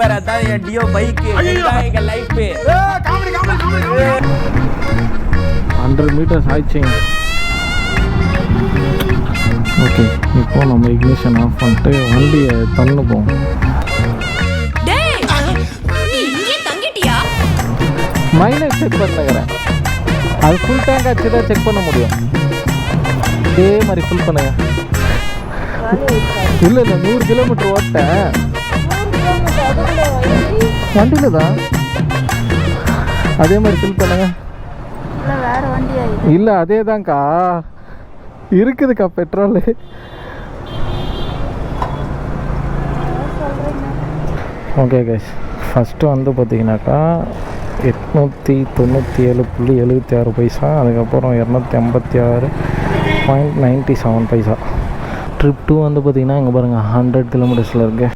பாரு அதான் என் deo bike எங்க லைஃப் 100 meters ஆயிடுச்சுங்க. ஓகே, இப்போ நம்ம இக்னிஷன் ஆஃப் பண்ணிட்டு வண்டியை தள்ளுப்போம். Mileage check பண்ணுங்கிறேன். அது ஃபுல் டேங்க் ஆச்சு தான் செக் பண்ண முடியும். இதே மாதிரி ஃபுல் பண்ணுங்க. இல்லை 100 கிலோமீட்டர் ஓட்டேன் வண்டியில் தான். அதே மாதிரி ஃபில் பண்ணுங்க. இல்லை அதே தான்க்கா இருக்குதுக்கா பெட்ரோலு. ஓகே கைஸ், ஃபஸ்ட்டு வந்து பார்த்தீங்கன்னாக்கா 897.76 பைசா, அதுக்கப்புறம் 286.97 பைசா. ட்ரிப் 2 வந்து பார்த்திங்கன்னா இங்கே பாருங்கள் 100 கிலோமீட்டர்ஸில் இருக்குது.